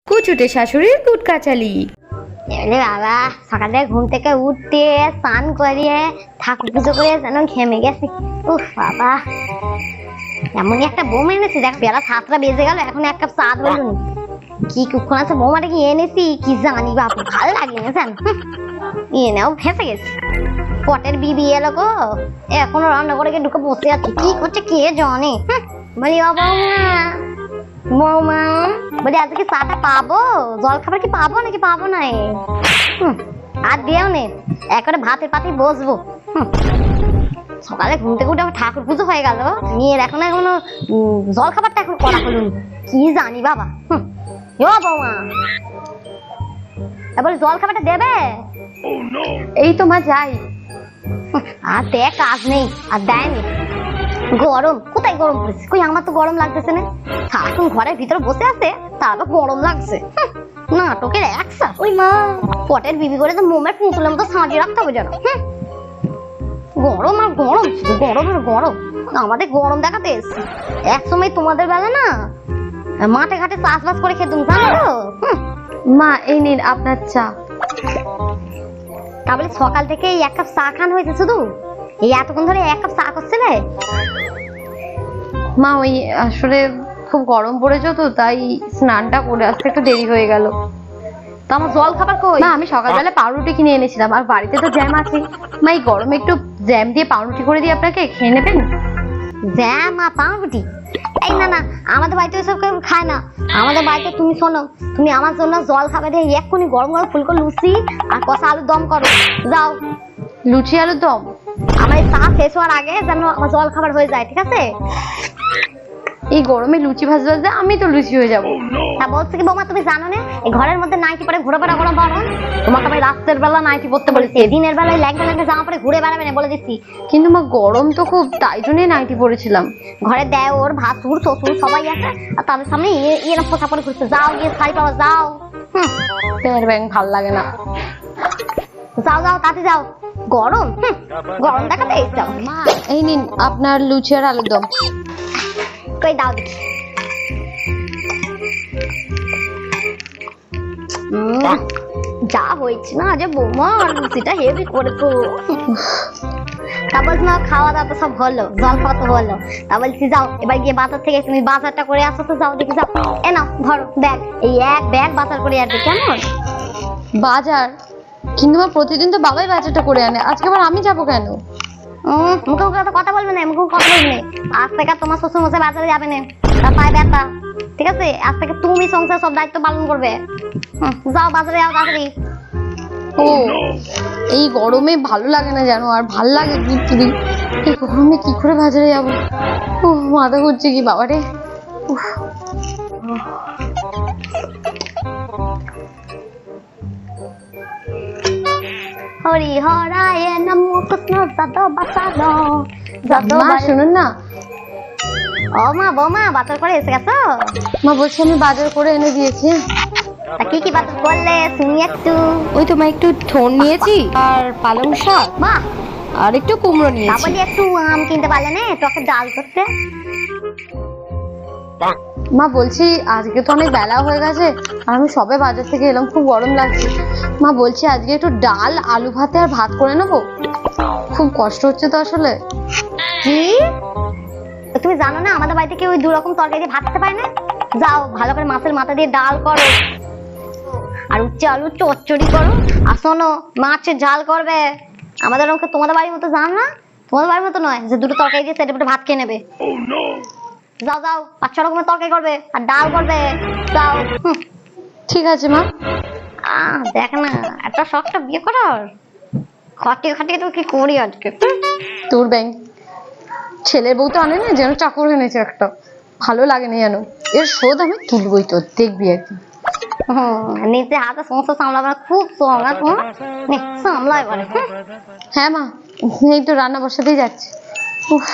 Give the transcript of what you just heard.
কুচুটে শাশুড়ির কুটকাচালি। বাবা সকাল থেকে ঘুম থেকে উঠতে স্নান করিয়ে ঠাকুর পুজো করে যেন ঘেমে গেছি। উফ বাবা, এমনই একটা বৌমা এনেছি, দেখ বেলা 7টা বেজে গেল, এখন এক কাপ চা বলুন কি কুক্ষণ আছে বৌমাটা কি এনেছি কি জানি বাবা, ভালো লাগে না জান, এনেও ফেসে গেছি। পটের বিবি এলো গো, এখনো রান্না করে ঢুকে বসে আছে, কি করছে কে জানে। বলি ও বৌমা, বৌমা বলি আজকে চাটা পাবো, জল খাবার কি পাবো নাকি পাবো না? আর দিও নে, একবারে ভাতের পাতেই বসবো। সকালে ঘুম থেকে উঠে ঠাকুর পুজো হয়ে গেল, মেয়ের এখন এখনো জল খাবারটা এখন করা হলো কি জানি বাবা। ও বৌমা, এবার জল খাবারটা দেবে? এই তো মা যাই। আর দেখ কাজ নেই আর দেয়নি, গরম কোথায় গরম পড়েছে, কই আমার তো গরম লাগতেছে না, সারাক্ষণ ঘরের ভিতরে বসে আছে তারপর গরম লাগছে। নাটকের একসা। ওই মা, পটের বিবি করে তো মোমের পুতুলের মতো সাজিয়ে রাখতে হবে যেন। গরম আর গরম, শুধু গরম আর গরম, আমাদের গরম দেখাতে এসছে। এক সময় তোমাদের বেলা না মাঠে ঘাটে চাষবাস করে খেতুম, জানো তো? মা এই নিন আপনার চা। তাহলে সকাল থেকে এই এক কাপ চা খান হয়েছে শুধু? এই এতক্ষণ ধরে এক কাপ চা করছিলে? মা ওই আসলে খুব গরম পড়েছে তো, তাই স্নানটা করে আসতে একটু দেরি হয়ে গেল। তো আমার জল খাবার কই? না আমি সকালবেলা পাউরুটি কিনে এনেছিলাম, আর বাড়িতে তো জ্যাম আছে। মা এই গরমে একটু জ্যাম দিয়ে পাউরুটি করে দিই আপনাকে, খেয়ে নেবেন? জ্যাম আর পাউরুটি? এই না না, আমাদের বাড়িতে এসব কেউ খায় না। আমাদের বাড়িতে তুমি শোনো, তুমি আমার জন্য জল খাবার দিয়ে এক্ষুনি গরম গরম ফুলকো লুচি আর কষা আলুর দম করো, যাও। লুচি আলুর দম? আমার এই চা শেষ হওয়ার আগে যেন আমার জল খাবার হয়ে যায়, ঠিক আছে? এই গরমে লুচি ভাজতে ভাজতে আমি তো লুচি হয়ে যাবো। হ্যাঁ বলছি কি বৌমা, তুমি জানো না এই ঘরের মধ্যে নাইটি পরে ঘুরে বেড়া কোনো বারণ? তোমাকে আমি রাত্রের বেলা নাইটি পরতে বলেছি, দিনের বেলায় ল্যাংটা ল্যাংটা জামা পরে ঘুরে বেড়াবে না বলে দিচ্ছি। কিন্তু মা গরম তো খুব, তাই জন্যই নাইটি পরেছিলাম। ঘরে দেওর ভাসুর শ্বশুর সবাই আছে, আর তাদের সামনে এরকম পোশাক পরে ঘুরছে, যাও গিয়ে শাড়ি পাওয়া, যাও। প্যার ব্যাং ভাল লাগে না, যাও যাও তাতে যাও, গরম গরম দেখাতে যাও। মা এই নিন আপনার লুচি আর আলুর দম। কই দাও দেখি। যা হয়েছে না যে বৌমা, লুচিটা হেভি করেছো। তা বলছি না খাওয়া দাওয়া তো সব হলো, জল খাওয়া তো হলো, তা বলছি যাও এবার গিয়ে বাজার থেকে তুমি বাজারটা করে আসো তো, যাও দেখি যাও। এ নাও ধরো ব্যাগ, এই এক ব্যাগ বাজার করে আসবে কেমন? বাজার? কিন্তু মা প্রতিদিন তো বাবাই বাজারটা করে আনে, আজকে আবার আমি যাবো কেন? মুখে মুখে তো কথা বলবে না, মুখে কথা বলবে না। আজ থেকে তোমার শ্বশুর মশাই বাজারে যাবে না, তা পায় ব্যথা, ঠিক আছে? আজ থেকে তুমি সংসার সব দায়িত্ব পালন করবে। যাও বাজারে যাও তাড়াতাড়ি। ও এই গরমে ভালো লাগে না জানো, আর ভাল লাগে বিক্রি, এই গরমে কি করে বাজারে যাবো? ও মাথা ঘুরছে কি বাবারে। হরি হরায় নমো কৃষ্ণ যাদব বাসানো যাদব। মা শুনুন না। ও মা, বৌমা বাজার করে এসে গেছো? মা বলছি আমি বাজার করে এনে দিয়েছি। তা কি কি বাজার করলে শুনি একটু। ওই তো মা একটু থোড় নিয়েছি, আর পালং শাক, মা আর একটু কুমড়ো তা নিয়েছি। বলি একটু আম কিনতে পারলে না, তোকে ডাল করতে। মা বলছি আজকে তো অনেক বেলা হয়ে গেছে, আর আমি সবে বাজার থেকে এলাম, খুব গরম লাগছে। মা বলছি আজকে একটু ডাল আলু ভাতে আর ভাত করে নেবো, খুব কষ্ট হচ্ছে তো আসলে। কি তুমি জানো না আমাদের বাড়িতে কেউ ওই 2 রকম তরকারি দিয়ে ভাত খেতে পারে না? যাও ভালো করে মাছের মাথা দিয়ে ডাল করো, আর উচ্চে আলু চচ্চড়ি করো, আর শোনো মাছের ঝাল করবে। আমাদের ওকে তোমাদের বাড়ির মতো জানো না, তোমাদের বাড়ির মতো নয় যে 2টো তরকারি দিয়ে সেটা ভাত খেয়ে নেবে। যাও যাও 5-6 রকমের তরকারি করবে আর ডাল করবে, যাও। ঠিক আছে মা। দেখ না একটা শখটা বিয়ে করার, খাটিয়ে খাটিয়ে তো কি করি আজকে। তোর ব্যাংক ছেলের বউ তো আনে না, যেন চাকর এনেছে একটা, ভালো লাগে না যেন। এর শোধ আমি তুলবই, তো দেখবি একদিন। নিজে হাতে সমস্ত সামলাবে খুব শখ, আর তোমার সামলাই বলে। হ্যাঁ মা, এই তো রান্না বসাতেই যাচ্ছে। উফ